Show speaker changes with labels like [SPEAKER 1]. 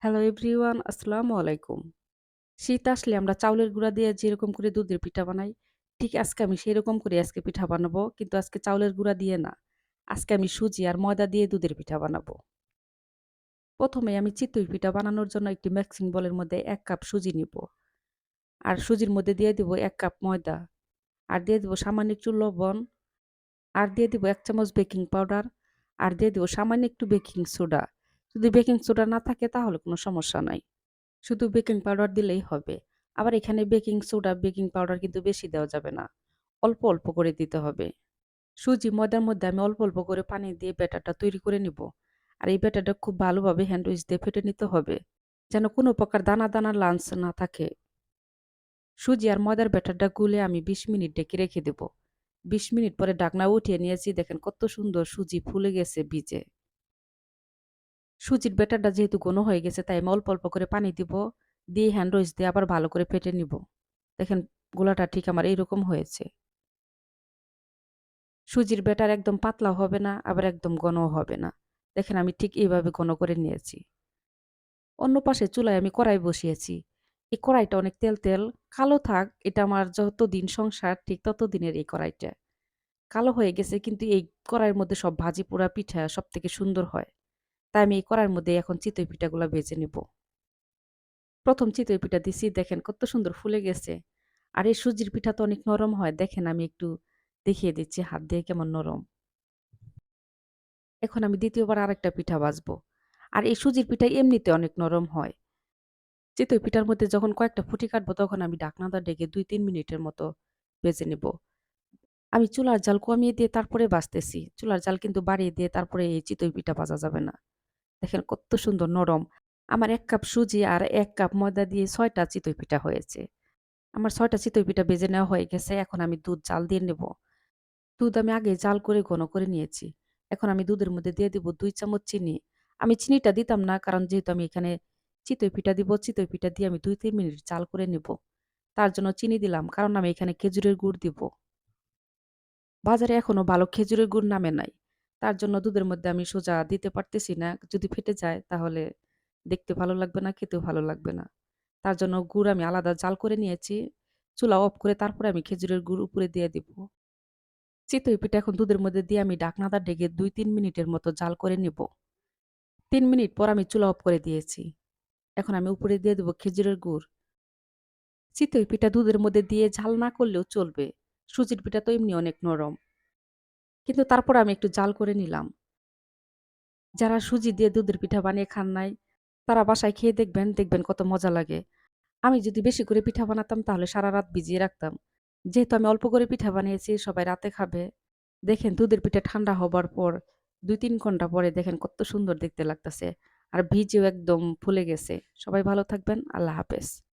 [SPEAKER 1] Hello everyone, আসসালামু আলাইকুম। শীত আসলে আমরা চাউলের গুঁড়া দিয়ে যেরকম করে দুধের পিঠা বানাই, ঠিক আজকে আমি সেরকম করে আজকে পিঠা বানাবো। কিন্তু আজকে চাউলের গুঁড়া দিয়ে না। আজকে আমি সুজি আর ময়দা দিয়ে দুধের পিঠা বানাবো। ১ম এ আমি চিতই পিঠা বানানোর জন্য একটি মিক্সিং বোলের মধ্যে ১ কাপ সুজি নিবো। আর সুজির মধ্যে দিয়ে দিব ১ কাপ ময়দা। আর দিয়ে দিব সামান্য একটু লবণ। আর দিয়ে দিব ১ চামচ বেকিং পাউডার। আর দিয়ে দিব সামান্য একটু বেকিং সোডা। যদি বেকিং সোডা না থাকে তাহলে কোনো সমস্যা নাই। শুধু বেকিং পাউডার দিলেই হবে। আবার এখানে বেকিং সোডা, বেকিং পাউডার কিন্তু বেশি দেওয়া যাবে না। অল্প, অল্প করে দিতে হবে। সুজি, ময়দার মধ্যে আমি অল্প, অল্প করে পানি দিয়ে ব্যাটারটা তৈরি করে নিব। আর এই ব্যাটারটা খুব ভালোভাবে হ্যান্ড উইচ দিয়ে ফেটে নিতে হবে। যেন কোনো প্রকার দানা, দানা লাঞ্চ না থাকে। সুজি আর ময়দার ব্যাটারটা গুলে আমি ২০ মিনিট ঢেকে রেখে দেব। ২০ মিনিট পরে ঢাকনা উঠিয়ে নিয়েছি। দেখেন কত সুন্দর সুজি ফুলে গেছে ভিজে। সুজির ব্যাটারটা যেহেতু ঘন হয়ে গেছে তাই আমি অল্প, অল্প করে পানি দিব। দিয়ে হ্যান্ড উইচ দিয়ে আবার ভালো করে ফেটে নিব। দেখেন গোলাটা ঠিক আমার এইরকম হয়েছে। সুজির ব্যাটার একদম পাতলাও হবে না, আবার একদম ঘনও হবে না। দেখেন আমি ঠিক এইভাবে ঘন করে নিয়েছি। অন্য পাশে চুলায় আমি কড়াই বসিয়েছি। এই কড়াইটা অনেক তেল, তেল। কালো থাক, এটা আমার যতদিন সংসার ঠিক ততদিনের এই কড়াইটা। কালো হয়ে গেছে কিন্তু এই কড়াইয়ের মধ্যে সব ভাজি পোড়া পিঠা সবথেকে সুন্দর হয়। তাই আমি এই কড়াইয়ের মধ্যে এখন চিতই পিঠাগুলা ভেজে নিব। ১ম চিতই পিঠা দিছি, দেখেন কত সুন্দর ফুলে গেছে। আর এই সুজির পিঠা তো অনেক নরম হয়। দেখেন আমি একটু দেখিয়ে দিচ্ছি হাত দিয়ে কেমন নরম। এখন আমি ২য় বার আরেকটা পিঠা ভাজবো। আর এই সুজির পিঠা এমনিতে অনেক নরম হয়। চিতই পিঠার মধ্যে যখন কয়েকটা ফুটি কাটবো তখন আমি ঢাকনাটা ঢেকে ২-৩ মিনিটের মতো ভেজে নিব। আমি চুলার জাল কমিয়ে দিয়ে তারপরে ভাজতেছি। চুলার জাল কিন্তু বাড়িয়ে দিয়ে তারপরে এই চিতই পিঠা ভাজা যাবে না। দেখেন কত সুন্দর নরম। আমার ১ কাপ সুজি আর ১ কাপ ময়দা দিয়ে ৬ টা চিতই পিঠা হয়েছে। আমার ৬ টা চিতই পিঠা ভেজে নেওয়া হয়ে গেছে। এখন আমি দুধ জাল দিয়ে নেব। দুধ আমি আগে জাল করে ঘন করে নিয়েছি। এখন আমি দুধের মধ্যে দিয়ে দিব ২ চামচ চিনি। আমি চিনিটা দিতাম না কারণ যেহেতু আমি এখানে চিতই পিঠা দিব, চিতই পিঠা দিয়ে আমি ২-৩ মিনিট জাল করে নেব। তার জন্য চিনি দিলাম কারণ আমি এখানে খেজুরের গুড় দিব। বাজারে এখনো ভালো খেজুরের গুড় নামে নাই। তার জন্য দুধের মধ্যে আমি সোজা দিতে পারতেছি না। যদি ফেটে যায় তাহলে দেখতে ভালো লাগবে না, খেতেও ভালো লাগবে না। তার জন্য গুড় আমি আলাদা জাল করে নিয়েছি। চুলা অফ করে তারপরে আমি খেজুরের গুড় উপরে দিয়ে দিব। চিতই পিঠা এখন দুধের মধ্যে দিয়ে আমি ঢাকনাটা ঢেকে ২-৩ মিনিটের মতো জাল করে নিব। ৩ মিনিট পর আমি চুলা অফ করে দিয়েছি। এখন আমি উপরে দিয়ে দেব খেজুরের গুড়। চিতই পিঠা দুধের মধ্যে দিয়ে ঝাল না করলেও চলবে। সুজির পিঠা তো এমনি অনেক নরম। কিন্তু তারপর আমি একটু জাল করে নিলাম। যারা সুজি দিয়ে দুধের পিঠা বানিয়ে খান নাই, তারা বাসায় খেয়ে দেখবেন, দেখবেন কত মজা লাগে। আমি যদি বেশি করে পিঠা বানাতাম তাহলে সারারাত ভিজিয়ে রাখতাম। যেহেতু আমি অল্প করে পিঠা বানিয়েছি, সবাই রাতে খাবে। দেখেন দুধের পিঠা ঠান্ডা হবার পর ২-৩ ঘন্টা পরে দেখেন কত সুন্দর দেখতে লাগতেছে। আর ভিজেও একদম ফুলে গেছে। সবাই ভালো থাকবেন। আল্লাহ হাফেজ।